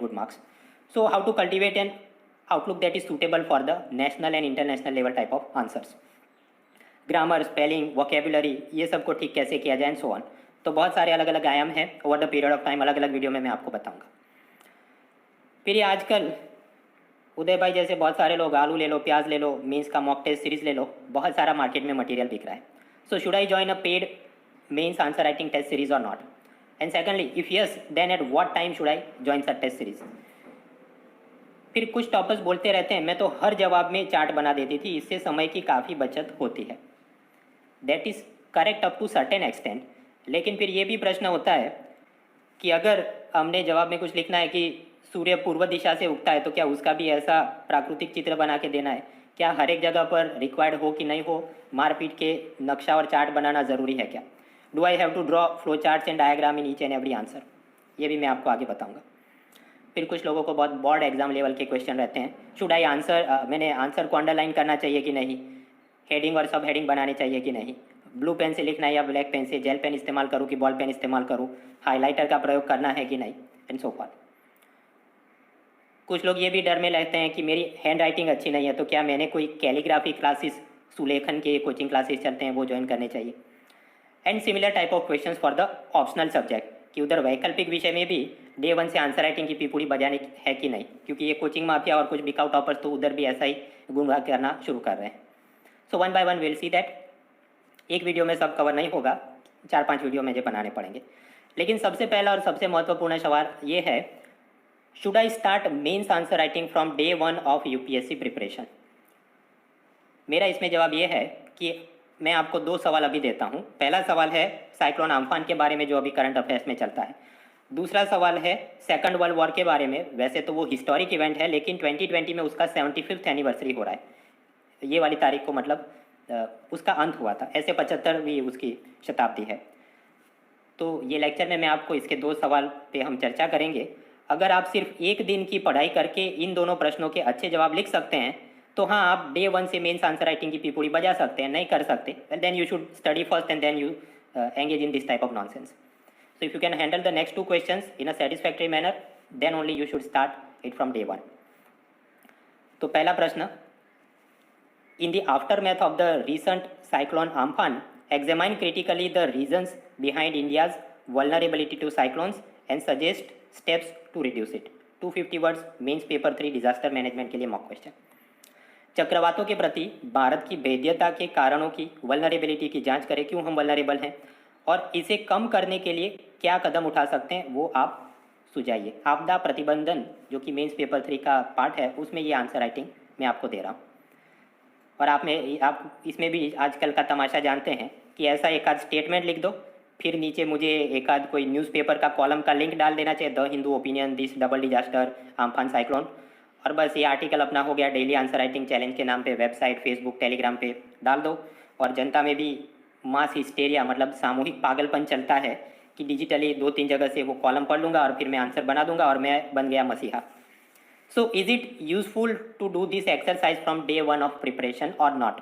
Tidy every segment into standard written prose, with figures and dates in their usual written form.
good marks. So how to cultivate an outlook that is suitable for the national and international level type of answers. Grammar, spelling, vocabulary, ये सब को ठीक कैसे किया जाए and so on. तो बहुत सारे अलग अलग आयाम हैं. Over the period of time अलग अलग वीडियो में मैं आपको बताऊंगा. फिर ये आजकल उदय भाई जैसे बहुत सारे लोग आलू ले लो, प्याज ले लो, मीन्स का मॉक टेस्ट सीरीज ले लो, बहुत सारा मार्केट में मटेरियल बिक रहा है. So should I join a paid mains answer writing test series और not? And secondly if yes then at what time should I join such test series? फिर कुछ टॉपर्स बोलते रहते हैं मैं तो हर जवाब में चार्ट बना देती थी, इससे समय की काफ़ी बचत होती है. That is correct up to certain extent. लेकिन फिर ये भी प्रश्न होता है कि अगर हमने जवाब में कुछ लिखना है कि सूर्य पूर्व दिशा से उगता है, तो क्या उसका भी ऐसा प्राकृतिक चित्र बना के देना है? क्या हर एक जगह पर रिक्वायर्ड हो कि नहीं हो, मारपीट के नक्शा और चार्ट बनाना ज़रूरी है क्या? Do I have to draw flow charts and diagram in each and every answer? ये भी मैं आपको आगे बताऊंगा. फिर कुछ लोगों को बहुत बोर्ड एग्जाम लेवल के क्वेश्चन रहते हैं. शुड आई मैंने आंसर को अंडरलाइन करना चाहिए कि नहीं, हेडिंग और सब हेडिंग बनानी चाहिए कि नहीं, ब्लू पेन से लिखना है या ब्लैक पेन से, जेल पेन इस्तेमाल करूँ कि बॉल पेन इस्तेमाल करूँ, हाईलाइटर का प्रयोग करना है कि नहीं, एंड सो फॉर. कुछ लोग ये भी डर में रहते हैं कि मेरी हैंड राइटिंग अच्छी नहीं है, तो क्या मैंने कोई कैलीग्राफी क्लासेस, सुलेखन के कोचिंग क्लासेस चलते हैं वो ज्वाइन करने चाहिए? And similar type of question for the optional subject, कि उधर वैकल्पिक विषय में भी डे 1 से आंसर राइटिंग की पिपूड़ी बजानी है कि नहीं, क्योंकि ये कोचिंग माफिया और कुछ बिकाउ टॉपर्स तो उधर भी ऐसा ही गुमराह करना शुरू कर रहे हैं. So one by one will see that. एक वीडियो में सब कवर नहीं होगा, 4-5 वीडियो मुझे बनाने पड़ेंगे. लेकिन सबसे पहला और सबसे महत्वपूर्ण सवाल ये है, should I start mains answer writing from day 1 of UPSC preparation? मेरा इसमें जवाब ये है कि मैं आपको 2 सवाल अभी देता हूँ. पहला सवाल है साइक्लोन अम्फान के बारे में जो अभी करंट अफेयर्स में चलता है. दूसरा सवाल है सेकंड वर्ल्ड वॉर के बारे में. वैसे तो वो हिस्टोरिक इवेंट है, लेकिन 2020 में उसका 75th एनिवर्सरी हो रहा है. ये वाली तारीख को मतलब उसका अंत हुआ था, ऐसे 75वीं उसकी शताब्दी है. तो ये लेक्चर में मैं आपको इसके 2 सवाल पे हम चर्चा करेंगे. अगर आप सिर्फ एक दिन की पढ़ाई करके इन दोनों प्रश्नों के अच्छे जवाब लिख सकते हैं तो हाँ, आप डे 1 से मेंस आंसर राइटिंग की पिपूड़ी बजा सकते हैं. नहीं कर सकते then you should study first and then you engage in this type of nonsense. So if you can handle the next 2 questions in a satisfactory manner then only you should start it from day 1. तो पहला प्रश्न, in the aftermath of the recent cyclone Amphan, examine critically the reasons behind India's vulnerability to cyclones and suggest steps to reduce it. 250 words, means paper 3 disaster management के लिए mock question. चक्रवातों के प्रति भारत की भेद्यता के कारणों की, वल्नरेबिलिटी की जांच करें, क्यों हम वल्नरेबल हैं और इसे कम करने के लिए क्या कदम उठा सकते हैं वो आप सुझाइए. आपदा प्रतिबंधन जो कि मेंस पेपर 3 का पार्ट है, उसमें ये आंसर राइटिंग मैं आपको दे रहा हूँ. और आप इसमें भी आजकल का तमाशा जानते हैं कि ऐसा एक आध स्टेटमेंट लिख दो, फिर नीचे मुझे एक आध कोई न्यूज़पेपर का कॉलम का लिंक डाल देना चाहिए, the Hindu opinion, this double disaster, Amphan cyclone, और बस ये आर्टिकल अपना हो गया. डेली आंसर राइटिंग चैलेंज के नाम पे वेबसाइट, फेसबुक, टेलीग्राम पे डाल दो. और जनता में भी मास हिस्टेरिया मतलब सामूहिक पागलपन चलता है कि डिजिटली 2-3 जगह से वो कॉलम पढ़ लूँगा और फिर मैं आंसर बना दूंगा और मैं बन गया मसीहा. So is it useful to do this exercise from day 1 of preparation or not?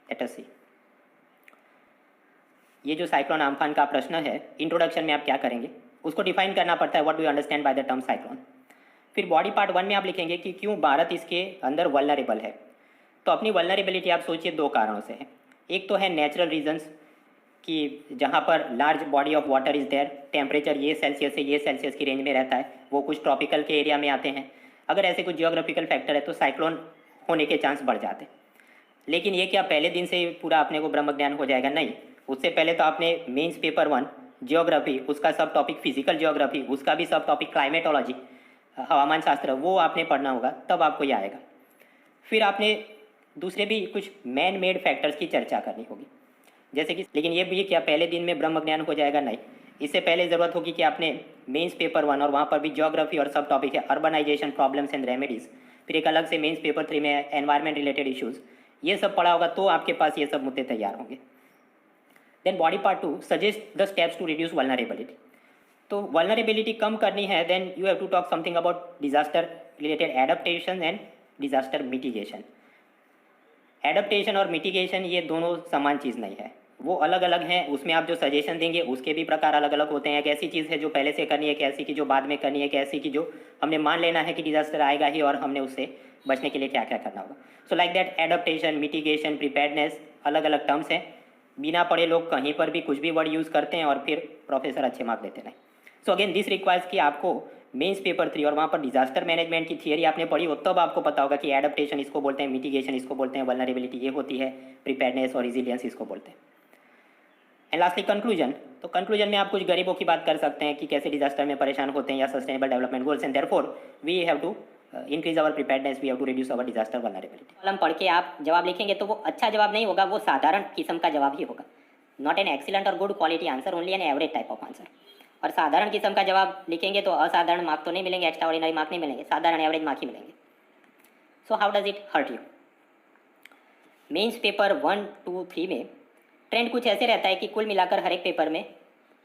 Let us see. ये जो साइक्लोन आम्फान का प्रश्न है, इंट्रोडक्शन में आप क्या करेंगे, उसको डिफाइन करना पड़ता है. What do you understand by the term cyclone. फिर बॉडी पार्ट 1 में आप लिखेंगे कि क्यों भारत इसके अंदर वल्नरेबल है. तो अपनी वल्नरेबिलिटी आप सोचिए 2 कारणों से है. एक तो है नेचुरल रीजन्स कि जहाँ पर large body of water is there, temperature ये सेल्सियस से ये सेल्सियस की रेंज में रहता है, वो कुछ ट्रॉपिकल के एरिया में आते हैं. अगर ऐसे कुछ जियोग्राफिकल फैक्टर है तो साइक्लोन होने के चांस बढ़ जाते हैं. लेकिन ये क्या पहले दिन से पूरा अपने को ब्रह्म ज्ञान हो जाएगा? नहीं. उससे पहले तो आपने मेंस पेपर 1 जियोग्राफी, उसका सब टॉपिक फिजिकल जियोग्राफी, उसका भी सब टॉपिक क्लाइमेटोलॉजी, हवामान शास्त्र, वो आपने पढ़ना होगा, तब आपको ये आएगा. फिर आपने दूसरे भी कुछ मैन मेड फैक्टर्स की चर्चा करनी होगी, जैसे कि, लेकिन ये भी क्या पहले दिन में ब्रह्म ज्ञान हो जाएगा? नहीं. इससे पहले ज़रूरत होगी कि आपने मेंस पेपर 1 और वहाँ पर भी ज्योग्राफी और सब टॉपिक है अर्बनाइजेशन, प्रॉब्लम्स एंड रेमेडीज़, फिर एक अलग से मेंस पेपर 3 में एनवायरमेंट रिलेटेड इश्यूज़, ये सब पढ़ा होगा, तो आपके पास ये सब मुद्दे तैयार होंगे. Then body part 2 suggest the steps to reduce vulnerability. तो वल्नरेबिलिटी कम करनी है, then you have to talk something about disaster related adaptation and disaster mitigation. Adaptation और मिटिगेशन ये दोनों समान चीज़ नहीं है. वो अलग अलग हैं, उसमें आप जो सजेशन देंगे उसके भी प्रकार अलग अलग होते हैं। एक ऐसी चीज़ है जो पहले से करनी है, एक ऐसी की जो बाद में करनी है, एक ऐसी की जो हमने मान लेना है कि डिजास्टर आएगा ही और हमने उससे बचने के लिए क्या क्या करना होगा। सो like that adaptation, mitigation, preparedness, अलग अलग टर्म्स हैं। बिना पढ़े लोग कहीं पर भी कुछ भी वर्ड यूज़ करते हैं और फिर प्रोफेसर अच्छे मार्क देते नहीं। सो अगेन दिस रिक्वायर्स कि आपको मेंस पेपर 3 और वहाँ पर डिजास्टर मैनेजमेंट की थियरी आपने पढ़ी हो तब आपको पता होगा कि एडप्टेशन इसको बोलते हैं, मिटिगेशन इसको बोलते हैं, वल्नरेबिलिटी ये होती है, प्रिपेयर्डनेस और रिजिलियंस इसको बोलते हैं। And lastly conclusion. तो कंक्लूजन में आप कुछ गरीबों की बात कर सकते हैं कि कैसे डिजास्टर में परेशान होते हैं या sustainable development goals, and therefore we have to increase our preparedness, we have to reduce our disaster vulnerability. Column पढ़ के आप जवाब लिखेंगे तो वो अच्छा जवाब नहीं होगा, वो साधारण किस्म का जवाब ही होगा। नॉट एन एक्सीलेंट और good quality answer, only an average type of answer. और साधारण किस्म का जवाब लिखेंगे तो असाधारण मार्क तो नहीं मिलेंगे, एक्स्ट्रा ऑर्डिनरी मार्क नहीं मिलेंगे, साधारण एवरेज मार्क ही मिलेंगे। So how does it hurt you? Mains paper 1, 2, 3 में ट्रेंड कुछ ऐसे रहता है कि कुल मिलाकर हर एक पेपर में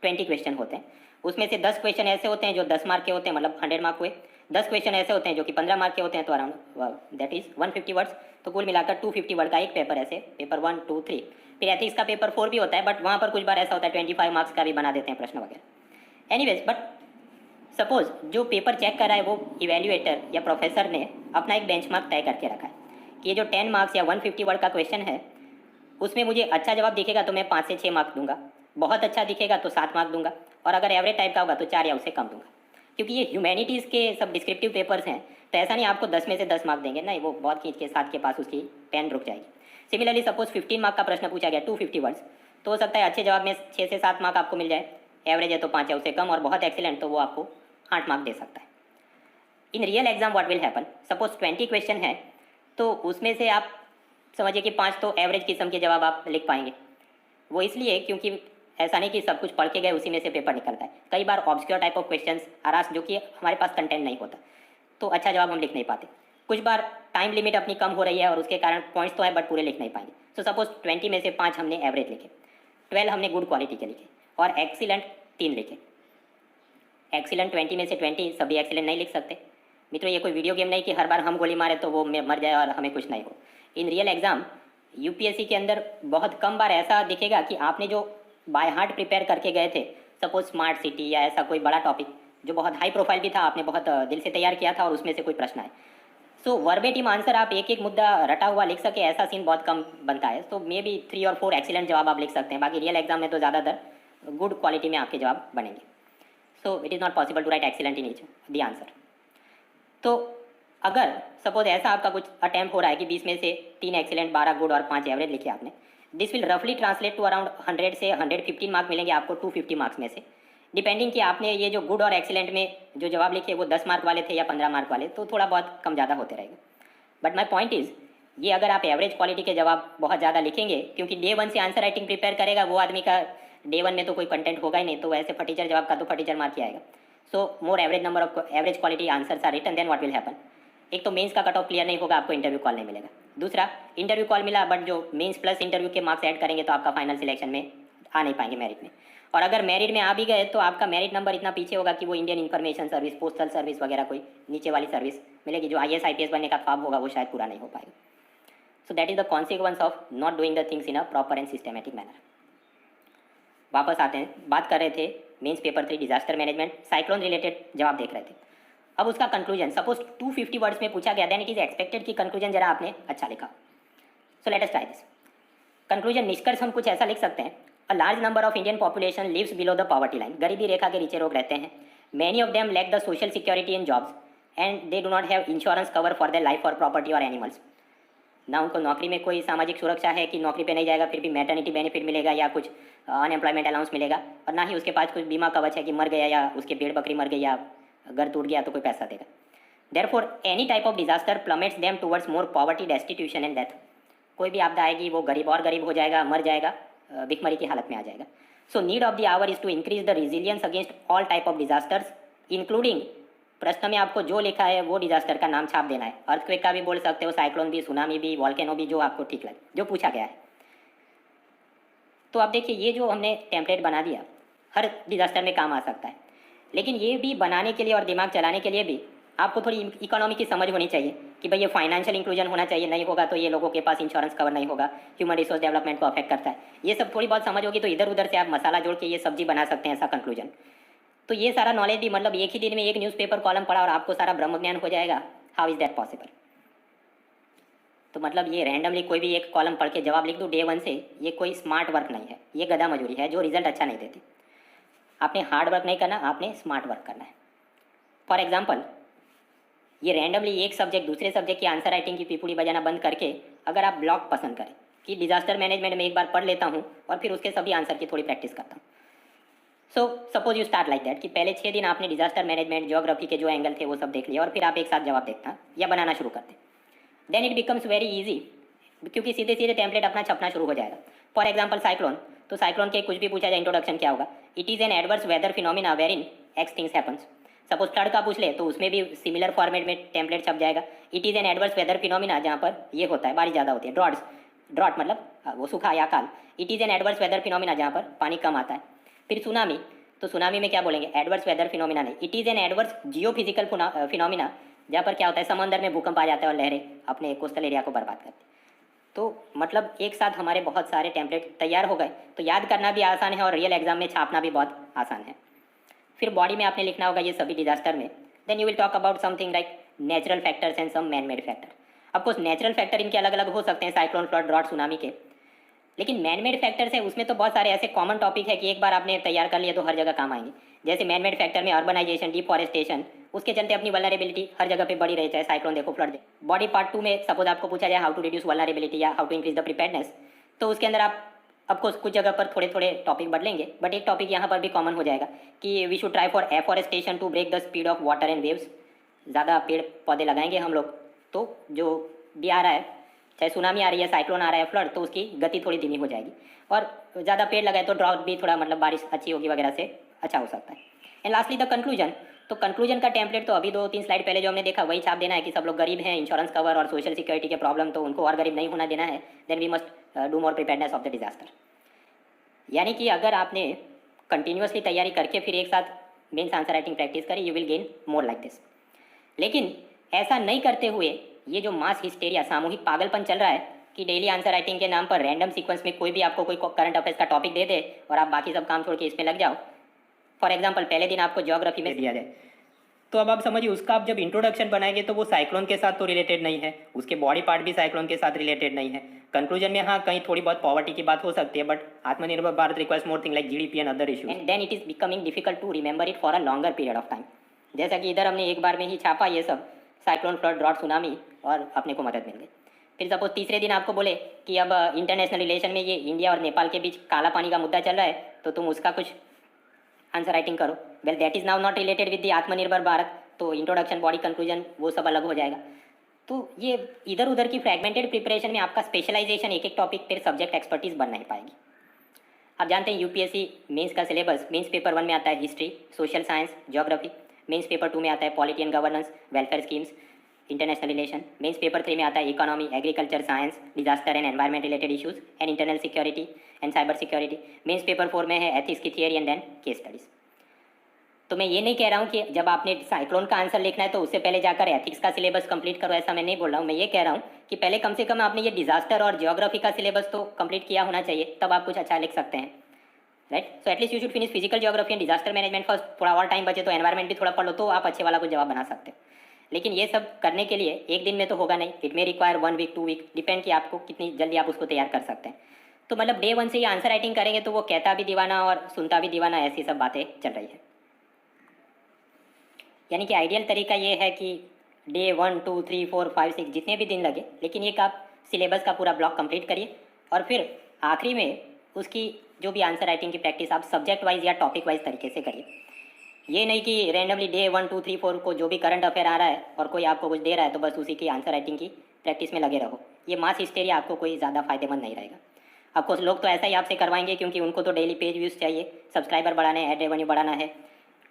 20 क्वेश्चन होते हैं। उसमें से 10 क्वेश्चन ऐसे होते हैं जो 10 मार्क के होते हैं, मतलब 100 मार्क हुए। 10 क्वेश्चन ऐसे होते हैं जो कि 15 मार्क के होते हैं, तो अराउंड दैट इज 150 वर्ड्स। तो कुल मिलाकर 250 वर्ड का एक पेपर ऐसे, पेपर 1, 2, 3। फिर एथिक्स का पेपर 4 भी होता है, बट वहाँ पर कुछ बार ऐसा होता है 25 मार्क्स का भी बना देते हैं प्रश्न वगैरह। एनीवेज, बट सपोज जो पेपर चेक कर रहा है वो इवेल्युएटर या प्रोफेसर ने अपना एक बेंचमार्क तय करके रखा है कि ये जो 10 मार्क्स या 150 वर्ड का क्वेश्चन है उसमें मुझे अच्छा जवाब दिखेगा तो मैं 5 से 6 मार्क दूंगा, बहुत अच्छा दिखेगा तो 7 मार्क दूंगा, और अगर एवरेज टाइप का होगा तो 4 या उससे कम दूंगा। क्योंकि ये ह्यूमैनिटीज़ के सब डिस्क्रिप्टिव पेपर्स हैं, तो ऐसा नहीं आपको 10 में से 10 मार्क देंगे, नहीं, वो बहुत खींच के 7 के पास उसकी पेन रुक जाएगी। सिमिलरली सपोज 15 मार्क का प्रश्न पूछा गया, 250 वर्ड्स, तो हो सकता है अच्छे जवाब में 6 से 7 मार्क आपको मिल जाए, एवरेज है तो 5 या उससे कम, और बहुत एक्सीलेंट तो वो आपको 8 मार्क दे सकता है। In real exam what will happen, suppose 20 question है तो उसमें से आप समझिए कि 5 तो एवरेज किस्म के जवाब आप लिख पाएंगे। वो इसलिए क्योंकि ऐसा नहीं कि सब कुछ पढ़ के गए उसी में से पेपर निकलता है। कई बार ऑब्सक्योर टाइप ऑफ क्वेश्चंस आरास जो कि हमारे पास कंटेंट नहीं होता, तो अच्छा जवाब हम लिख नहीं पाते। कुछ बार टाइम लिमिट अपनी कम हो रही है और उसके कारण पॉइंट्स तो है बट पूरे लिख नहीं पाएंगे। सो सपोज 20 में से 5 हमने एवरेज लिखे, 12 हमने गुड क्वालिटी के लिखे, और एक्सीलेंट 3 लिखे। एक्सीलेंट 20 में से 20 सभी एक्सीलेंट नहीं लिख सकते मित्रों। ये कोई वीडियो गेम नहीं कि हर बार हम गोली मारे तो वो मर जाए और हमें कुछ नहीं हो। इन रियल एग्जाम यूपीएससी के अंदर बहुत कम बार ऐसा दिखेगा कि आपने जो बाय हार्ट प्रिपेयर करके गए थे, सपोज स्मार्ट सिटी या ऐसा कोई बड़ा टॉपिक जो बहुत हाई प्रोफाइल भी था, आपने बहुत दिल से तैयार किया था और उसमें से कोई प्रश्न आए, सो वर्बेटिम आंसर आप एक एक मुद्दा रटा हुआ लिख सके, ऐसा सीन बहुत कम बनता है। तो मे बी 3 और 4 एक्सीलेंट जवाब आप लिख सकते हैं, बाकी रियल एग्जाम में तो ज़्यादातर गुड क्वालिटी में आपके जवाब बनेंगे। So it is not possible to write excellent in each the answer. तो अगर सपोज ऐसा आपका कुछ अटैम्प्ट हो रहा है कि 20 में से 3 एक्सीलेंट, 12 गुड और 5 एवरेज लिखे आपने, दिस विल रफली ट्रांसलेट टू अराउंड 100 से 115 मार्क मिलेंगे आपको 250 मार्क्स में से, डिपेंडिंग कि आपने ये जो गुड और एक्सीलेंट में जो जवाब लिखे वो 10 मार्क वाले थे या 15 मार्क वाले, तो थोड़ा बहुत कम ज़्यादा होते रहेगा। बट माई पॉइंट इज़, ये अगर आप एवरेज क्वालिटी के जवाब बहुत ज़्यादा लिखेंगे, क्योंकि डे 1 से आंसर राइटिंग प्रिपेयर करेगा वो आदमी का डे 1 में तो कोई कंटेंट होगा ही नहीं, तो ऐसे फटीचर जवाब का तो फटीचर मार्क ही आएगा। So more average number of average quality answers are written, then what will happen, एक तो मेंस का कट ऑफ क्लियर नहीं होगा, आपको इंटरव्यू कॉल नहीं मिलेगा। दूसरा, इंटरव्यू कॉल मिला बट जो मेंस प्लस इंटरव्यू के मार्क्स ऐड करेंगे तो आपका फाइनल सिलेक्शन में आ नहीं पाएंगे मेरिट में, और अगर मेरिट में आ भी गए तो आपका मेरिट नंबर इतना पीछे होगा कि वो Indian information service, postal service वगैरह कोई नीचे वाली सर्विस मिलेगी, जो IAS IPS बनने का ख्वाब होगा वो शायद पूरा नहीं हो पाएगा। So that is the consequence of not doing the things in a proper and systematic manner. वापस आते हैं, बात कर रहे थे mains paper 3 disaster management, cyclone related जवाब देख रहे थे। अब उसका कंक्लूजन, सपोज 250 वर्ड्स में पूछा गया, देन इट इज एक्सपेक्टेड कि कंक्लूजन जरा आपने अच्छा लिखा। So let us try this. Conclusion, निष्कर्ष हम कुछ ऐसा लिख सकते हैं, a large number of Indian population lives below the poverty line, गरीबी रेखा के नीचे लोग रहते हैं। Many of them lack the social security in jobs and they do not have insurance cover for their life और प्रॉपर्टी और animals. ना उनको नौकरी में कोई सामाजिक सुरक्षा है कि नौकरी पे नहीं जाएगा फिर भी मैटर्निटी बेनिफिट मिलेगा या कुछ अनएम्प्लॉयमेंट अलाउंस मिलेगा, और ना ही उसके पास कुछ बीमा कवच है कि मर गया या उसके भेड़ बकरी मर गई या घर टूट गया तो कोई पैसा देगा। Therefore, any type of disaster plummets them towards more poverty, destitution and death. कोई भी आपदा आएगी वो गरीब और गरीब हो जाएगा, मर जाएगा, भिखमरी की हालत में आ जाएगा। So need of the hour is to increase the resilience against all type of disasters, including, प्रश्न में आपको जो लिखा है वो डिजास्टर का नाम छाप देना है। अर्थक्वेक का भी बोल सकते हो, साइक्लोन भी, सुनामी भी, वॉल्केनो भी, जो आपको ठीक लगे, जो पूछा गया है। तो आप देखिए ये जो हमने टेम्पलेट बना दिया हर डिजास्टर में काम आ सकता है, लेकिन ये भी बनाने के लिए और दिमाग चलाने के लिए भी आपको थोड़ी इकोनॉमी की समझ होनी चाहिए कि भाई ये फाइनेंशियल इंक्लूजन होना चाहिए, नहीं होगा तो ये लोगों के पास इंश्योरेंस कवर नहीं होगा, ह्यूमन रिसोर्स डेवलपमेंट को अफेक्ट करता है। ये सब थोड़ी बहुत समझ होगी तो इधर उधर से आप मसाला जोड़ के ये सब्जी बना सकते हैं, ऐसा कंक्लूजन। तो ये सारा नॉलेज भी मतलब एक ही दिन में एक न्यूज़पेपर कॉलम पढ़ा और आपको सारा ब्रह्म ज्ञान हो जाएगा, हाउ इज़ दैट पॉसिबल? तो मतलब ये रैंडमली कोई भी एक कॉलम पढ़ के जवाब लिख दूँ डे 1 से, ये कोई स्मार्ट वर्क नहीं है, ये गधा मजूरी है जो रिजल्ट अच्छा नहीं देती। आपने हार्ड वर्क नहीं करना, आपने स्मार्ट वर्क करना है। फॉर एग्जाम्पल, ये रैंडमली एक सब्जेक्ट दूसरे सब्जेक्ट की आंसर राइटिंग की पीपुड़ी बजाना बंद करके अगर आप ब्लॉक पसंद करें कि डिजास्टर मैनेजमेंट में एक बार पढ़ लेता हूँ और फिर उसके सभी आंसर की थोड़ी प्रैक्टिस करता हूँ। So suppose you start like that कि पहले 6 दिन आपने डिजास्टर मैनेजमेंट ज्योग्राफी के जो एंगल थे वो सब देख लिया और फिर आप एक साथ जवाब देखना या बनाना शुरू करते, then it becomes very easy, क्योंकि सीधे सीधे टेम्पलेट अपना छपना शुरू हो जाएगा। फॉर एग्जाम्पल साइक्लोन, तो साइक्लोन के कुछ भी पूछा जाए इंट्रोडक्शन क्या होगा, it is an adverse weather phenomena where in X things happens. Suppose flood का पूछ ले तो उसमें भी सिमिलर फॉर्मेट में टेम्पलेट छप जाएगा, it is an adverse weather phenomena, जहाँ पर ये होता है बारिश ज़्यादा होती है, ड्रॉट मतलब वो सूखा या काल, it is an adverse weather phenomena, जहाँ पर पानी कम आता है। फिर सुनामी, तो सुनामी में क्या बोलेंगे, एडवर्स वेदर फिनोमिना नहीं, it is an adverse Jio physical phenomena, जहाँ पर क्या होता है समंदर में भूकंप आ जाता है और लहरें अपने कोस्टल एरिया को बर्बाद करती। तो मतलब एक साथ हमारे बहुत सारे टेम्पलेट तैयार हो गए, तो याद करना भी आसान है और रियल एग्जाम में छापना भी बहुत आसान है। फिर बॉडी में आपने लिखना होगा ये सभी डिजास्टर में, then you will talk about something like natural factors and some man made factor. Of course natural factor इनके अलग अलग हो सकते हैं, साइक्लोन, फ्लड, ड्रॉट, सुनामी के, लेकिन मैन मेड फैक्टर्स है उसमें तो बहुत सारे ऐसे कॉमन टॉपिक है कि एक बार आपने तैयार कर लिया तो हर जगह काम आएंगे। जैसे मैन मेड फैक्टर में अर्बनाइजेशन, डिफॉरेस्टेशन, उसके चलते अपनी वल्नरेबिलिटी हर जगह पे बढ़ी रही, चाहे साइक्लोन देखो, फ्लड देखो। बॉडी पार्ट 2 में सपोज आपको पूछा जाए हाउ टू रिड्यूस वल्नरेबिलिटी या how to increase the preparedness, तो उसके अंदर आप आपको कुछ जगह पर थोड़े थोड़े टॉपिक बदलेंगे, बट एक टॉपिक यहाँ पर भी कॉमन हो जाएगा कि we should try for afforestation to break the speed of water and waves. ज़्यादा पेड़ पौधे लगाएंगे हम लोग तो जो भी आ रहा है, चाहे सुनामी आ रही है, साइक्लोन आ रहा है, फ्लड, तो उसकी गति थोड़ी धीमी हो जाएगी। और ज़्यादा पेड़ लगाए तो ड्रॉट भी थोड़ा मतलब बारिश अच्छी होगी वगैरह से अच्छा हो सकता है। एंड लास्टली द कंक्लूजन, तो कंक्लूजन का टेम्पलेट तो अभी 2-3 स्लाइड पहले जो हमने देखा वही छाप देना है कि सब लोग गरीब हैं, इंश्योरेंस कवर और सोशल सिक्योरिटी के प्रॉब्लम, तो उनको और गरीब नहीं होना देना है, then we must do more preparedness of the disaster. यानी कि अगर आपने कंटिन्यूसली तैयारी करके फिर एक साथ मेंस आंसर राइटिंग प्रैक्टिस करी, you will gain more like this. लेकिन ऐसा नहीं करते हुए ये जो मास हिस्टेरिया, सामूहिक पागलपन चल रहा है कि डेली आंसर राइटिंग के नाम पर रैंडम सीक्वेंस में कोई भी आपको कोई करंट अफेयर्स का टॉपिक दे दे और आप बाकी सब काम छोड़ के इसमें लग जाओ। फॉर एग्जाम्पल पहले दिन आपको ज्योग्राफी में दिया जाए, तो अब आप समझिए उसका आप जब इंट्रोडक्शन बनाएंगे तो वो साइक्लोन के साथ तो रिलेटेड नहीं है, उसके बॉडी पार्ट भी साइक्लोन के साथ रिलेटेड नहीं है। कंक्लूजन में हाँ कहीं थोड़ी बहुत पॉवर्टी की बात हो सकती है, but Atmanirbhar Bharat requires more thing like GDP and other issues, and then it is becoming difficult to remember it for a longer period of time. जैसा कि इधर हमने एक बार में ही छापा ये सब, साइक्लोन, फ्लड, ड्रॉट, सुनामी, और अपने को मदद मिल गई। फिर सपोज तीसरे दिन आपको बोले कि अब इंटरनेशनल रिलेशन में ये इंडिया और नेपाल के बीच काला पानी का मुद्दा चल रहा है, तो तुम उसका कुछ आंसर राइटिंग करो। Well that is now not related with the आत्मनिर्भर भारत, तो इंट्रोडक्शन, बॉडी, कंक्लूजन वो सब अलग हो जाएगा। तो ये इधर उधर की फ्रैगमेंटेड प्रिपरेशन में आपका स्पेशलाइजेशन एक एक टॉपिक पर सब्जेक्ट एक्सपर्टीज बन नहीं पाएगी। आप जानते हैं यूपीएससी मेंस का सिलेबस, मेंस पेपर 1 में आता है history, social science, geography, mains paper 2 में आता है polity and governance, welfare schemes, international relation, mains paper 3 में आता है economy, agriculture science, disaster and environment related issues and internal security and cyber security. Mains paper 4 में है ethics की theory and then case studies. तो मैं ये नहीं कह रहा हूँ कि जब आपने साइक्लोन का आंसर लिखना है तो उससे पहले जाकर एथिक्स का सिलेबस कंप्लीट करो, ऐसा मैं नहीं बोल रहा हूँ। मैं ये कह रहा हूँ कि पहले कम से कम आपने ये डिजास्टर और जियोग्राफी का सिलेबस तो कंप्लीट किया होना चाहिए, तब आप कुछ अच्छा लिख सकते हैं, right. So at least you should finish physical geography and disaster management first. थोड़ा और टाइम बचे तो एनवायरमेंट भी थोड़ा पढ़ लो, तो आप अच्छे वाला कुछ जवाब बना सकते हो। लेकिन ये सब करने के लिए एक दिन में तो होगा नहीं, it may require 1 week 2 week, depend कि आपको कितनी जल्दी आप उसको तैयार कर सकते हैं। तो मतलब डे 1 से ये आंसर राइटिंग करेंगे तो वो कहता भी दीवाना और सुनता भी दीवाना, ऐसी सब बातें चल रही है। यानी कि आइडियल तरीका ये है कि डे 1 2 3 4 5 6 जितने भी दिन लगे, लेकिन एक आप सिलेबस का पूरा ब्लॉक कंप्लीट करिए और फिर आखिरी में उसकी जो भी आंसर राइटिंग की प्रैक्टिस आप सब्जेक्ट वाइज या टॉपिक वाइज तरीके से करिए। ये नहीं कि रैंडमली डे 1 2 3 4 को जो भी करंट अफेयर आ रहा है और कोई आपको कुछ दे रहा है तो बस उसी की आंसर राइटिंग की प्रैक्टिस में लगे रहो। ये मास हिस्टेरिया आपको कोई ज़्यादा फायदेमंद नहीं रहेगा। आपको लोग तो ऐसा ही आपसे करवाएंगे क्योंकि उनको तो डेली पेज व्यूज़ चाहिए, सब्सक्राइबर बढ़ाने हैं, एड रेवेन्यू बढ़ाना है,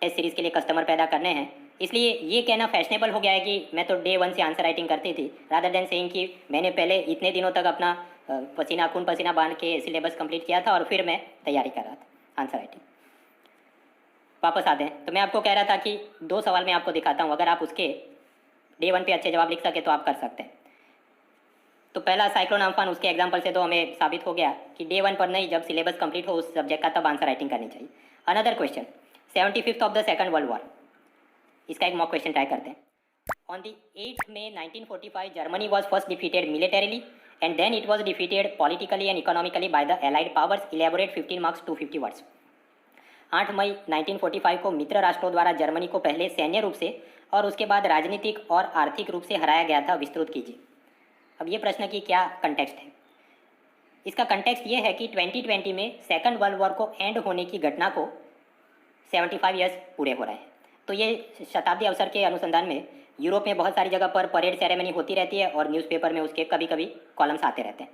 टेस्ट सीरीज़ के लिए कस्टमर पैदा करने हैं। इसलिए ये कहना फैशनेबल हो गया है कि मैं तो डे 1 से आंसर राइटिंग करती थी, रादर देन सेइंग कि मैंने पहले इतने दिनों तक अपना पसीना खून पसीना बांध के सिलेबस कंप्लीट किया था और फिर मैं तैयारी कर रहा था आंसर राइटिंग। वापस आते हैं। तो मैं आपको कह रहा था कि 2 सवाल मैं आपको दिखाता हूँ, अगर आप उसके डे 1 पे अच्छे जवाब लिख सके तो आप कर सकते हैं। तो पहला साइक्लोन अम्फान, उसके एग्जाम्पल से तो हमें साबित हो गया कि डे 1 पर नहीं, जब सिलेबस कंप्लीट हो उस सब्जेक्ट का तब आंसर राइटिंग करनी चाहिए। Another question, 75th of the second world war, इसका एक मॉक क्वेश्चन ट्राई करते हैं। On the 8th May 1945 Germany was first defeated militarily and then it was defeated politically and economically by the allied powers. Elaborate 15 marks 250 words. 8 मई 1945 को मित्र राष्ट्रों द्वारा Germany को पहले सैन्य रूप से और उसके बाद राजनीतिक और आर्थिक रूप से हराया गया था, विस्तृत कीजिए। अब ये प्रश्न की क्या कंटेक्स्ट है? इसका कंटेक्स्ट ये है कि 2020 में सेकंड वर्ल्ड वॉर को एंड होने की घटना को 75 ईयर्स पूरे हो रहे हैं। तो ये शताब्दी अवसर के अनुसंधान में यूरोप में बहुत सारी जगह पर परेड सेरेमनी होती रहती है और न्यूज़पेपर में उसके कभी कभी कॉलम्स आते रहते हैं।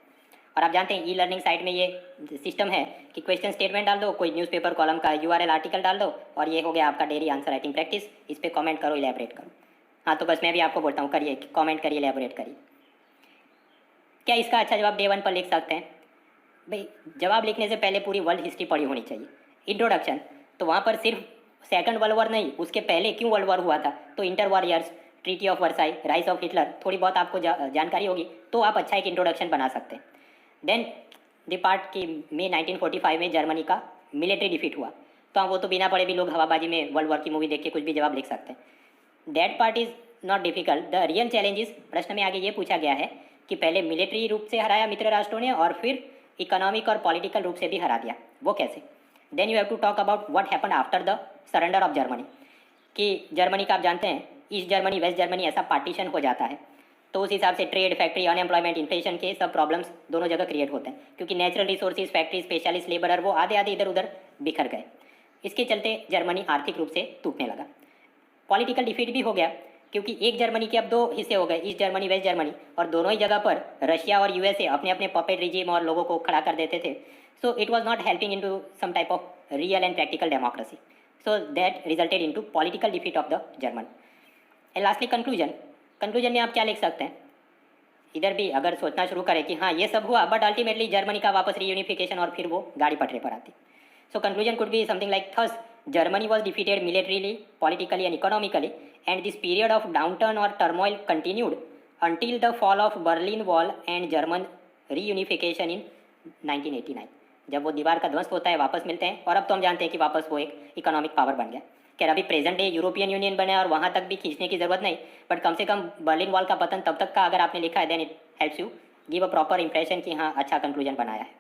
और आप जानते हैं ई लर्निंग साइट में ये सिस्टम है कि क्वेश्चन स्टेटमेंट डाल दो, कोई न्यूज़पेपर कॉलम का URL आर्टिकल डाल दो और ये हो गया आपका डेली आंसर राइटिंग प्रैक्टिस। इस पर कॉमेंट करो, इलेबोरेट करो। हाँ, तो बस मैं भी आपको बोलता हूँ, करिए, कॉमेंट करिए, इलेबोरेट करिए। क्या इसका अच्छा जवाब डे 1 पर लिख सकते हैं? भाई, जवाब लिखने से पहले पूरी वर्ल्ड हिस्ट्री पढ़ी होनी चाहिए। इंट्रोडक्शन, तो वहाँ पर सिर्फ सेकंड वर्ल्ड वॉर नहीं, उसके पहले क्यों वर्ल्ड वॉर हुआ था, तो inter war years, treaty of Versailles, rise of Hitler, थोड़ी बहुत आपको जानकारी होगी तो आप अच्छा एक इंट्रोडक्शन बना सकते हैं। देन द पार्ट की मई 1945 में जर्मनी का मिलिट्री डिफीट हुआ, तो वो तो बिना पढ़े भी लोग हवाबाजी में वर्ल्ड वॉर की मूवी देख के कुछ भी जवाब लिख सकते हैं। That part is not difficult. The real challenges, प्रश्न में आगे ये पूछा गया है कि पहले मिलिट्री रूप से हराया मित्र राष्ट्रों ने और फिर इकोनॉमिक और पॉलिटिकल रूप से भी हरा दिया, वो कैसे? Then you have to talk about what happened after the surrender of Germany, कि जर्मनी का आप जानते हैं ईस्ट जर्मनी वेस्ट जर्मनी ऐसा पार्टीशन हो जाता है, तो उस हिसाब से ट्रेड, फैक्ट्री, अनएम्प्लॉयमेंट, इन्फ्लेशन के सब प्रॉब्लम्स दोनों जगह क्रिएट होते हैं, क्योंकि natural resources, factory, specialist labourer वो आधे आधे इधर उधर बिखर गए। इसके चलते जर्मनी आर्थिक रूप से टूटने लगा। पॉलिटिकल डिफीट भी हो गया, क्योंकि एक जर्मनी के अब 2 हिस्से हो गए, ईस्ट जर्मनी वेस्ट जर्मनी, और दोनों ही जगह पर रशिया और USA अपने अपने पपेट रिजीम और लोगों को खड़ा कर देते थे। So it was not helping in to some type of real and practical democracy. So that resulted in to political defeat of the German. And lastly conclusion, conclusion में आप क्या लिख सकते हैं? इधर भी अगर सोचना शुरू करें कि हाँ ये सब हुआ, बट अल्टीमेटली जर्मनी का वापस रीयूनिफिकेशन और फिर वो गाड़ी पटरे पर आती। So conclusion could be something like, thus Germany was defeated militarily, politically and economically, and this period of downturn or turmoil continued until the fall of Berlin Wall and German reunification in 1989। जब वो दीवार का ध्वस्त होता है, वापस मिलते हैं, और अब तो हम जानते हैं कि वापस वो एक इकोनॉमिक पावर बन गया। क्या अभी प्रेजेंट डे यूरोपियन यूनियन बने और वहाँ तक भी खींचने की ज़रूरत नहीं, बट कम से कम बर्लिन वॉल का पतन तब तक का अगर आपने लिखा है, then it helps you give a proper impression कि हाँ अच्छा कंक्लूजन बनाया है।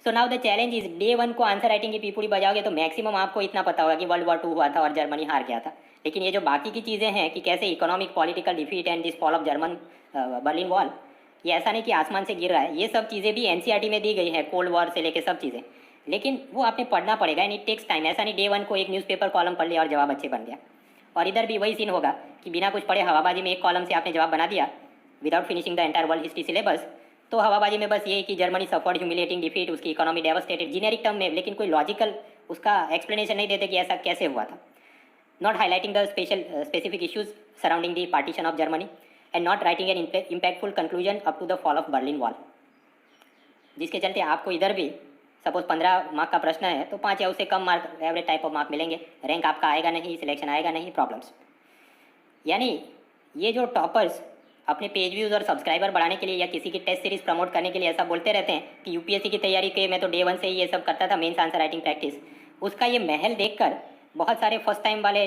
So now the challenge is, day 1 को आंसर राइटिंग की पीपुड़ी बजाओगे तो मैक्सिमम आपको इतना पता होगा कि वर्ल्ड वॉर 2 हुआ था और जर्मनी हार गया था। लेकिन ये जो बाकी की चीज़ें हैं कि कैसे economic political defeat and this fall of German Berlin wall, ये ऐसा नहीं कि आसमान से गिर रहा है, ये सब चीज़ें भी NCERT में दी गई है, कोल्ड वॉर से लेके सब चीज़ें, लेकिन वो आपने पढ़ना पड़ेगा एंड इट टेक्स टाइम। ऐसा नहीं डे 1 को एक न्यूज़पेपर कॉलम पढ़ लिया और जवाब अच्छे बन गया। और इधर भी वही सीन होगा कि बिना कुछ पढ़े हवाबाजी में एक कॉलम से आपने जवाब बना दिया without finishing the entire world history syllabus, तो हवाबाजी में बस ये कि जर्मनी सफर्ड ह्यूमिलेटिंग डिफीट, उसकी इकोनॉमी डेवस्टेटेड, जीनेरिक टर्म में, लेकिन कोई लॉजिकल उसका एक्सप्लेनेशन नहीं देते कि ऐसा कैसे हुआ था। Not highlighting the specific issues surrounding the partition of Germany and not writing an impactful conclusion up to the fall of Berlin wall, जिसके चलते आपको इधर भी सपोज 15 मार्क का प्रश्न है तो 5 या उससे कम mark, average type of mark मिलेंगे, रैंक आपका आएगा नहीं, सिलेक्शन आएगा नहीं, प्रॉब्लम्स। यानी ये जो टॉपर्स अपने पेज व्यूज़ और सब्सक्राइबर बढ़ाने के लिए या किसी की टेस्ट सीरीज प्रमोट करने के लिए ऐसा बोलते रहते हैं कि UPSC की तैयारी के मैं तो डे 1 से ही ये सब करता था, मेंस आंसर राइटिंग प्रैक्टिस, उसका ये महल देखकर बहुत सारे फर्स्ट टाइम वाले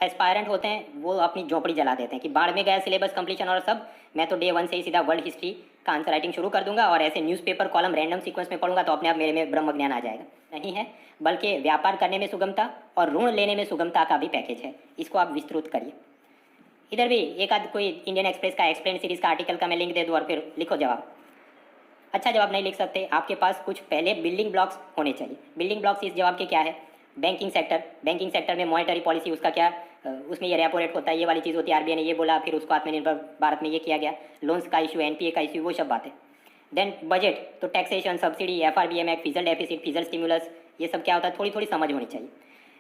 एस्पायरेंट होते हैं, वो अपनी झोपड़ी जला देते हैं कि बाढ़ में गया सिलेबस कंप्लीशन और सब, मैं तो डे 1 से ही सीधा वर्ल्ड हिस्ट्री का आंसर राइटिंग शुरू कर दूंगा और ऐसे न्यूज़पेपर कॉलम रैंडम सीक्वेंस में पढ़ूंगा तो अपने आप मेरे में ब्रह्म ज्ञान आ जाएगा। नहीं है, बल्कि व्यापार करने में सुगमता और ऋण लेने में सुगमता का भी पैकेज है, इसको आप विस्तृत करिए। इधर भी एक आध कोई इंडियन एक्सप्रेस का एक्सप्लेन सीरीज का आर्टिकल का मैं लिंक दे दूँ और फिर लिखो जवाब। अच्छा जवाब नहीं लिख सकते, आपके पास कुछ पहले बिल्डिंग ब्लॉक्स होने चाहिए। बिल्डिंग ब्लॉक्स इस जवाब के क्या है? बैंकिंग सेक्टर में मॉनेटरी पॉलिसी, उसका क्या, उसमें ये रेपो रेट होता है, ये वाली चीज़ होती है, RBI ने ये बोला, फिर उसको आत्मनिर्भर भारत में ये किया गया, लोन्स का इशू, NPA का इशू, वो सब बातें। देन बजट, तो taxation, subsidy, FRBM act, fizzle deficit, fizzle stimulus, ये सब क्या होता है, थोड़ी थोड़ी समझ होनी चाहिए।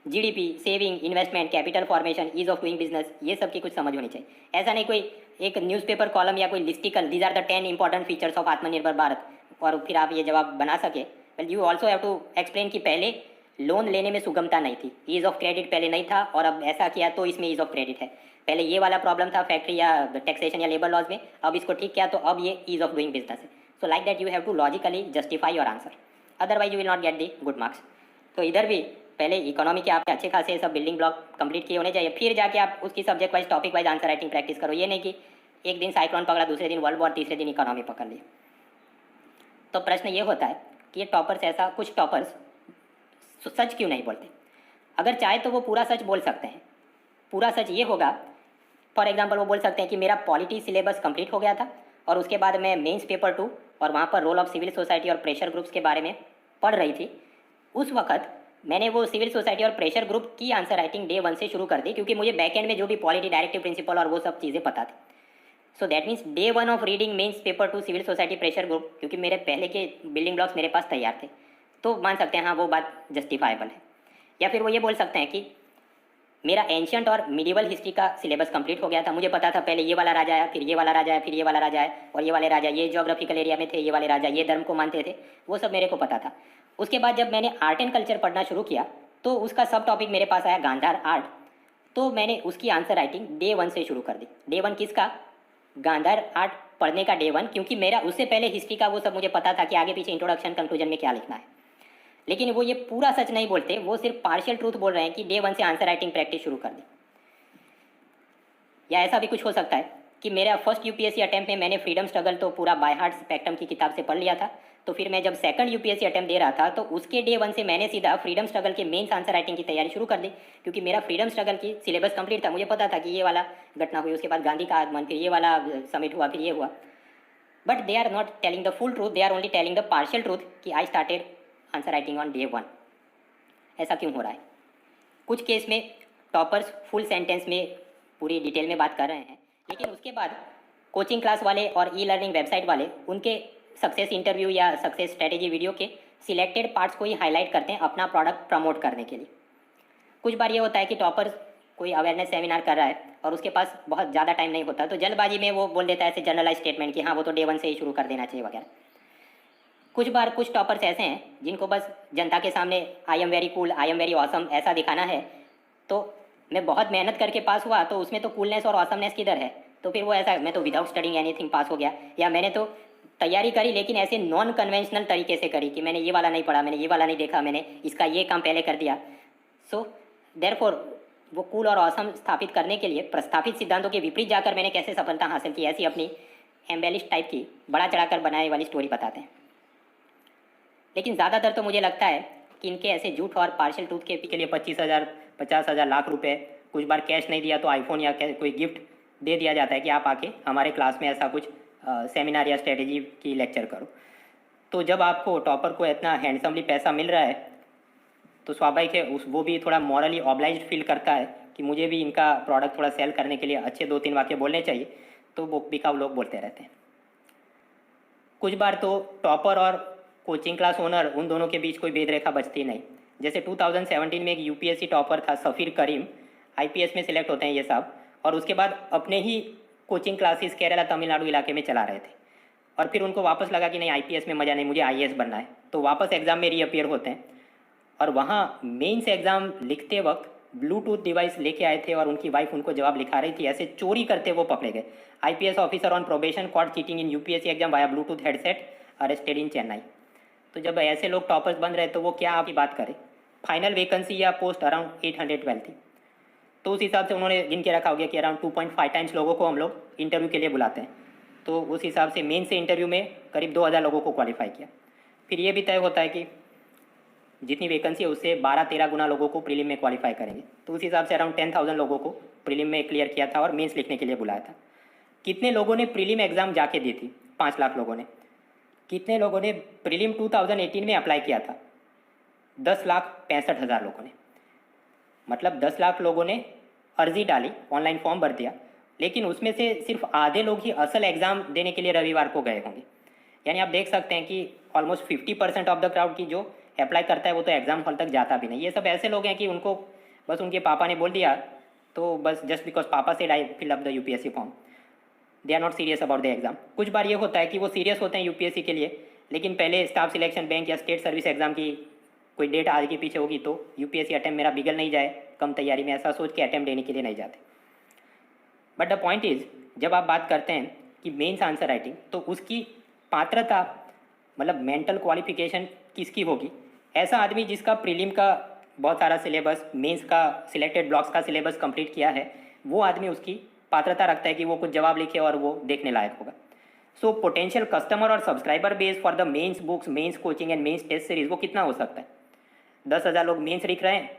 GDP, saving, investment, capital formation, ease of doing business, ये सब की कुछ समझ होनी चाहिए। ऐसा नहीं कोई एक न्यूज़पेपर कॉलम या कोई listicle, these are the 10 important features of Atmanirbhar Bharat, और फिर आप ये जवाब बना सके। Well you also have to explain कि पहले लोन लेने में सुगमता नहीं थी, ईज़ ऑफ क्रेडिट पहले नहीं था और अब ऐसा किया तो इसमें ईज़ ऑफ क्रेडिट है। पहले ये वाला प्रॉब्लम था फैक्ट्री या टैक्सेशन या लेबर लॉज में, अब इसको ठीक किया तो अब ये ईज़ ऑफ डूइंग बिजनेस है। So like that you have to logically justify your answer, otherwise you will not get the good marks. तो इधर भी पहले इकोनॉमी के आपके अच्छे खासे सब बिल्डिंग ब्लॉक कंप्लीट किए होने चाहिए, फिर जाके आप उसकी subject wise topic wise answer writing practice करो। ये नहीं कि एक दिन साइक्लोन पकड़ा, दूसरे दिन वर्ल्ड वॉर, तीसरे दिन इकोनॉमी पकड़ ली। तो प्रश्न ये होता है कि ये टॉपर्स, ऐसा कुछ टॉपर्स सच क्यों नहीं बोलते? अगर चाहे तो वो पूरा सच बोल सकते हैं। पूरा सच ये होगा, फॉर एग्जांपल वो बोल सकते हैं कि मेरा पॉलिटी सिलेबस कंप्लीट हो गया था और उसके बाद मैं मेंस पेपर 2 और वहाँ पर रोल ऑफ सिविल सोसाइटी और प्रेशर ग्रुप्स के बारे में पढ़ रही थी। उस वक्त मैंने वो सिविल सोसाइटी और प्रेशर ग्रुप की आंसर राइटिंग डे 1 से शुरू कर दी, क्योंकि मुझे बैक एंड में जो भी पॉलिटी, डायरेक्टिव प्रिंसिपल और वो सब चीज़ें पता थी। So that means day 1 of reading mains paper 2 civil society pressure group, क्योंकि मेरे पहले के बिल्डिंग ब्लॉक्स मेरे पास तैयार थे, तो मान सकते हैं हाँ वो बात जस्टिफाइबल है। या फिर वो ये बोल सकते हैं कि मेरा एंशियंट और मिडिवल हिस्ट्री का सिलेबस कंप्लीट हो गया था, मुझे पता था पहले ये वाला राजा आया, फिर ये वाला राजा आया, फिर ये वाला राजा आया, और ये वाले राजा ये ज्योग्राफिकल एरिया में थे, ये वाले राजा ये धर्म को मानते थे, वो सब मेरे को पता था। उसके बाद जब मैंने आर्ट एंड कल्चर पढ़ना शुरू किया तो उसका सब टॉपिक मेरे पास आया गांधार आर्ट, तो मैंने उसकी आंसर राइटिंग डे 1 से शुरू कर दी। डे 1 किसका? गांधार आर्ट पढ़ने का डे 1, क्योंकि मेरा उससे पहले हिस्ट्री का वो सब मुझे पता था कि आगे पीछे इंट्रोडक्शन कंक्लूजन में क्या लिखना है। लेकिन वो ये पूरा सच नहीं बोलते, वो सिर्फ पार्शियल ट्रूथ बोल रहे हैं कि डे 1 से आंसर राइटिंग प्रैक्टिस शुरू कर दी। या ऐसा भी कुछ हो सकता है कि मेरा फर्स्ट यूपीएससी अटेम्प्ट में मैंने फ्रीडम स्ट्रगल तो पूरा बाय हार्ट स्पेक्ट्रम की किताब से पढ़ लिया था, तो फिर मैं जब सेकंड यूपीएससी अटेम्प्ट दे रहा था तो उसके डे 1 से मैंने सीधा फ्रीडम स्ट्रगल के मेंस आंसर राइटिंग की तैयारी शुरू कर दी, क्योंकि मेरा फ्रीडम स्ट्रगल की सिलेबस कंप्लीट था। मुझे पता था कि ये वाला घटना हुई, उसके बाद गांधी का आगमन, फिर ये वाला समिट हुआ, फिर ये हुआ। But they are not telling the full truth, they are only telling the partial truth कि I started answer writing on day 1। ऐसा क्यों हो रहा है? कुछ केस में टॉपर्स फुल सेंटेंस में पूरी डिटेल में बात कर रहे हैं, लेकिन उसके बाद कोचिंग क्लास वाले और ई लर्निंग वेबसाइट वाले उनके सक्सेस इंटरव्यू या सक्सेस स्ट्रेटेजी वीडियो के सिलेक्टेड पार्ट्स को ही हाईलाइट करते हैं अपना प्रोडक्ट प्रमोट करने के लिए। कुछ बार ये होता है कि टॉपर्स कोई अवेयरनेस सेमिनार कर रहा है और उसके पास बहुत ज़्यादा टाइम नहीं होता, तो जल्दबाजी में वो बोल देता है ऐसे जनरलाइज स्टेटमेंट कि हाँ वो तो डे 1 से ही शुरू कर देना चाहिए वगैरह। कुछ बार कुछ टॉपर्स ऐसे हैं जिनको बस जनता के सामने I am very cool, I am very awesome ऐसा दिखाना है, तो मैं बहुत मेहनत करके पास हुआ तो उसमें तो कूलनेस और ऑसमनेस किधर है? तो फिर वो ऐसा, मैं तो विदाउट स्टडिंग एनीथिंग पास हो गया, या मैंने तो तैयारी करी लेकिन ऐसे नॉन कन्वेंशनल तरीके से करी कि मैंने ये वाला नहीं पढ़ा, मैंने ये वाला नहीं देखा, मैंने इसका ये काम पहले कर दिया। सो देयरफॉर वो कूल और ऑसम स्थापित करने के लिए प्रस्तावित सिद्धांतों के विपरीत जाकर मैंने कैसे सफलता हासिल की, ऐसी अपनी एम्बेलिश टाइप की बढ़ा चढ़ाकर बनाने वाली स्टोरी बताते हैं। लेकिन ज़्यादातर तो मुझे लगता है कि इनके ऐसे झूठ और पार्शियल ट्रूथ के लिए 25,000, 50,000, लाख रुपए, कुछ बार कैश नहीं दिया तो आईफोन या कोई गिफ्ट दे दिया जाता है कि आप आके हमारे क्लास में ऐसा कुछ सेमिनार या स्ट्रेटेजी की लेक्चर करो। तो जब आपको टॉपर को इतना हैंडसमली पैसा मिल रहा है तो स्वाभाविक है वो भी थोड़ा मॉरली ऑब्लाइज्ड फील करता है कि मुझे भी इनका प्रोडक्ट थोड़ा सेल करने के लिए अच्छे 2-3 वाक्य बोलने चाहिए, तो वो बिकाऊ लोग बोलते रहते हैं। कुछ बार तो टॉपर और कोचिंग क्लास ओनर उन दोनों के बीच कोई भेद रेखा बचती नहीं। जैसे 2017 में एक यूपीएससी टॉपर था सफ़ीर करीम, आईपीएस में सिलेक्ट होते हैं ये सब, और उसके बाद अपने ही कोचिंग क्लासेस केरला तमिलनाडु इलाके में चला रहे थे, और फिर उनको वापस लगा कि नहीं आईपीएस में मज़ा नहीं, मुझे आईएएस बनना है, तो वापस एग्ज़ाम में रीअपियर होते हैं और वहाँ मेंस एग्ज़ाम लिखते वक्त ब्लूटूथ डिवाइस लेके आए थे और उनकी वाइफ उनको जवाब लिखा रही थी, ऐसे चोरी करते वो पकड़े गए। IPS officer on probation caught cheating in UPSC exam via Bluetooth headset, arrested in Chennai. तो जब ऐसे लोग टॉपर्स बन रहे तो वो क्या आपकी बात करें? फाइनल वैकेंसी या पोस्ट अराउंड 812 थी, तो उस हिसाब से उन्होंने गिन के रखा हो गया कि अराउंड 2.5 टाइम्स लोगों को हम लोग इंटरव्यू के लिए बुलाते हैं, तो उस हिसाब से मेन से इंटरव्यू में करीब 2000 लोगों को क्वालिफाई किया। फिर ये भी तय होता है कि जितनी वैकेंसी है उससे 12-13 गुना लोगों को प्रीलिम में क्वालिफाई करेंगे, तो उस हिसाब से अराउंड 10,000 लोगों को प्रीलिम में क्लियर किया था और मेंस लिखने के लिए बुलाया था। कितने लोगों ने प्रीलिम एग्ज़ाम जाके दी थी? 5 लाख लोगों ने। कितने लोगों ने प्रीलिम 2018 में अप्लाई किया था? 10,65,000 लोगों ने। मतलब 10 लाख लोगों ने अर्जी डाली, ऑनलाइन फॉर्म भर दिया, लेकिन उसमें से सिर्फ आधे लोग ही असल एग्ज़ाम देने के लिए रविवार को गए होंगे। यानी आप देख सकते हैं कि ऑलमोस्ट 50% ऑफ द क्राउड की जो अप्लाई करता है वो तो एग्ज़ाम हॉल तक जाता भी नहीं। ये सब ऐसे लोग हैं कि उनको बस उनके पापा ने बोल दिया, तो बस just because papa said I fill up the UPSC form, they are not serious about the exam. कुछ बार ये होता है कि वो सीरियस होते हैं यूपीएससी के लिए, लेकिन पहले स्टाफ सिलेक्शन बैंक या स्टेट सर्विस एग्ज़ाम की कोई डेट आगे के पीछे होगी तो यूपीएससी अटैम्प्ट मेरा बिगड़ नहीं जाए कम तैयारी में, ऐसा सोच के अटैम्प्ट देने के लिए नहीं जाते। बट द पॉइंट इज, जब आप बात करते हैं कि मेंस आंसर राइटिंग, तो उसकी पात्रता मतलब मेंटल क्वालिफिकेशन किसकी होगी? ऐसा आदमी जिसका प्रीलिम का बहुत सारा सिलेबस, मेंस का सिलेक्टेड ब्लॉक्स का सिलेबस कंप्लीट किया है, वो आदमी उसकी पात्रता रखता है कि वो कुछ जवाब लिखे और वो देखने लायक होगा। सो पोटेंशियल कस्टमर और subscriber base for the mains books, mains coaching and mains test series वो कितना हो सकता है? 10,000 लोग मेंस लिख रहे हैं,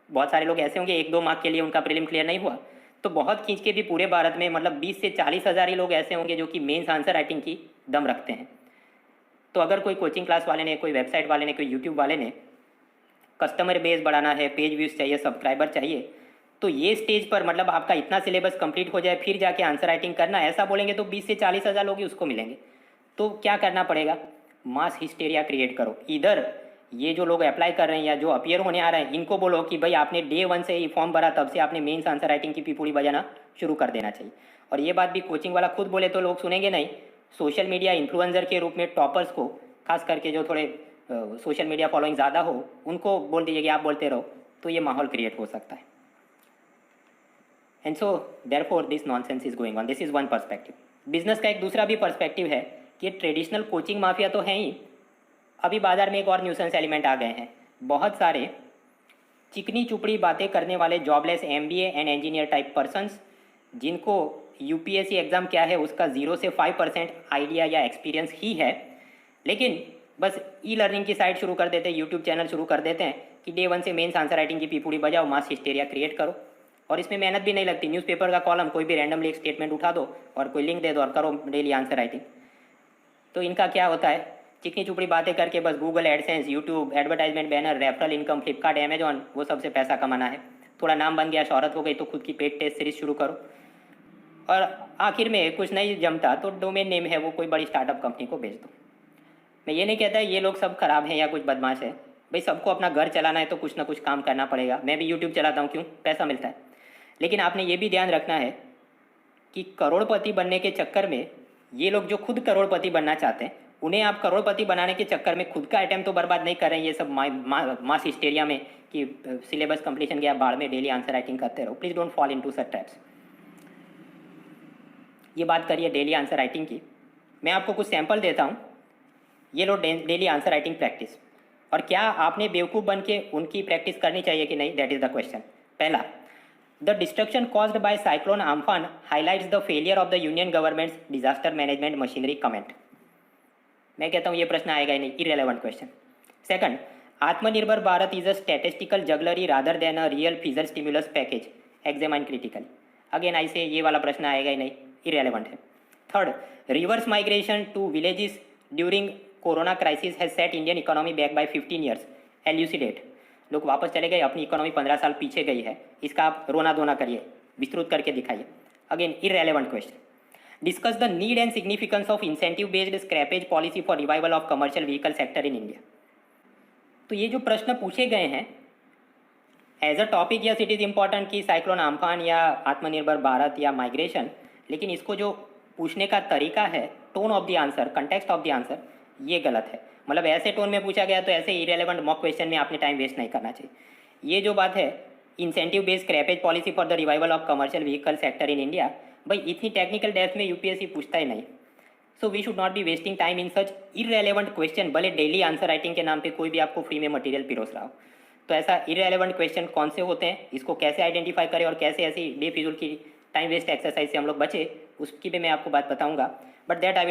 बहुत सारे लोग ऐसे होंगे 1-2 मार्क के लिए उनका प्रीलिम क्लियर नहीं हुआ, तो बहुत खींच के भी पूरे भारत में मतलब 20 से 40 हज़ार ही लोग ऐसे होंगे जो कि मेंस आंसर राइटिंग की दम रखते हैं। तो अगर कोई कोचिंग क्लास वाले ने, कोई वेबसाइट वाले ने, कोई यूट्यूब वाले ने कस्टमर बेस बढ़ाना है, पेज व्यूज़ चाहिए, सब्सक्राइबर चाहिए, तो ये स्टेज पर मतलब आपका इतना सिलेबस कंप्लीट हो जाए फिर जाके आंसर राइटिंग करना, ऐसा बोलेंगे तो 20 से 40 हज़ार लोग ही उसको मिलेंगे। तो क्या करना पड़ेगा? मास हिस्टेरिया क्रिएट करो। इधर ये जो लोग अप्लाई कर रहे हैं या जो अपीयर होने आ रहे हैं, इनको बोलो कि भाई आपने डे 1 से ही फॉर्म भरा, तब से आपने मेंस आंसर राइटिंग की पिपूड़ी बजाना शुरू कर देना चाहिए। और ये बात भी कोचिंग वाला खुद बोले तो लोग सुनेंगे नहीं। सोशल मीडिया इन्फ्लुएंसर के रूप में टॉपर्स को, खास करके जो थोड़े सोशल मीडिया फॉलोइंग ज़्यादा हो, उनको बोल दीजिए कि आप बोलते रहो, तो ये माहौल क्रिएट हो सकता है। And so therefore this nonsense is going on. This is one perspective. Business का एक दूसरा भी पर्सपेक्टिव है कि ट्रेडिशनल कोचिंग माफिया तो हैं ही, अभी बाजार में एक और न्यूसेंस एलिमेंट आ गए हैं। बहुत सारे चिकनी चुपड़ी बातें करने वाले jobless MBA and engineer type persons, जिनको यूपीएससी एग्ज़ाम क्या है उसका 0 से 5% आइडिया या एक्सपीरियंस ही है, लेकिन बस ई लर्निंग की साइट शुरू कर देते हैं, यूट्यूब चैनल शुरू कर देते हैं कि डे 1 से मेंस आंसर राइटिंग की पीपूड़ी बजाओ, मास हिस्टेरिया क्रिएट करो। और इसमें मेहनत भी नहीं लगती, न्यूज़पेपर का कॉलम कोई भी रैंडमली एक स्टेटमेंट उठा दो और कोई लिंक दे दो और करो डेली आंसर राइटिंग। तो इनका क्या होता है? चिकनी चुपड़ी बातें करके बस Google AdSense, YouTube, advertisement, banner, referral income, Flipkart, Amazon, वो सबसे पैसा कमाना है। थोड़ा नाम बन गया, शोहरत हो गई, तो खुद की पेड टेस्ट सीरीज शुरू करो, और आखिर में कुछ नहीं जमता तो डोमेन नेम है वो कोई बड़ी स्टार्टअप कंपनी को बेच दो। मैं ये नहीं कहता ये लोग सब खराब हैं या कुछ बदमाश है, भाई सबको अपना घर चलाना है तो कुछ ना कुछ काम करना पड़ेगा। मैं भी यूट्यूब चलाता हूँ, क्यों? पैसा मिलता है। लेकिन आपने ये भी ध्यान रखना है कि करोड़पति बनने के चक्कर में ये लोग जो खुद करोड़पति बनना चाहते हैं, उन्हें आप करोड़पति बनाने के चक्कर में खुद का अटेम्प्ट तो बर्बाद नहीं कर रहे हैं ये सब मास हिस्टेरिया में कि सिलेबस कंप्लीशन गया बाढ़ में, डेली आंसर राइटिंग करते रहो। Please don't fall into such traps. ये बात करिए डेली आंसर राइटिंग की। मैं आपको कुछ सैंपल देता हूँ, ये लो डेली आंसर राइटिंग प्रैक्टिस। और क्या आपने बेवकूफ़ बन के उनकी प्रैक्टिस करनी चाहिए कि नहीं, दैट इज़ द क्वेश्चन। पहला, the destruction caused by cyclone Amphan highlights the failure of the union government's disaster management machinery comment. मैं कहता हूँ ये प्रश्न आएगा ही नहीं, irrelevant question. Second, Atmanirbhar Bharat is a statistical jugglery rather than a real fiscal stimulus package, examine critically. Again ऐसे ये वाला प्रश्न आएगा ही नहीं, इरेलेवेंट है। Third, reverse migration to villages during corona crisis has set Indian economy back by 15 years, elucidate. लोग वापस चले गए, अपनी इकोनॉमी 15 साल पीछे गई है, इसका आप रोना धोना करिए, विस्तृत करके दिखाइए। Again irrelevant question. Discuss the need and significance of incentive based scrappage policy for revival of commercial vehicle sector in India. तो ये जो प्रश्न पूछे गए हैं as a topic, yes it is important कि साइक्लोन आम्फान या आत्मनिर्भर भारत या माइग्रेशन, लेकिन इसको जो पूछने का तरीका है, tone of the answer, context of the answer, ये गलत है। मतलब ऐसे टोन में पूछा गया तो ऐसे इरेलेवेंट मॉक क्वेश्चन में आपने टाइम वेस्ट नहीं करना चाहिए। ये जो बात है incentive based scrappage policy for the revival of commercial vehicle sector in India, भाई इतनी टेक्निकल डेप्थ में यूपीएससी पूछता ही नहीं। So we should not be wasting time in such irrelevant question, भले डेली आंसर राइटिंग के नाम पे कोई भी आपको फ्री में मटेरियल पिरोस रहा हो। तो ऐसा इरेलेवेंट क्वेश्चन कौन से होते हैं, इसको कैसे आइडेंटिफाई करें और कैसे ऐसी बेफिजूल की टाइम वेस्ट एक्सरसाइज से हम लोग बचे, उसकी भी मैं आपको बात बताऊंगा। But that I will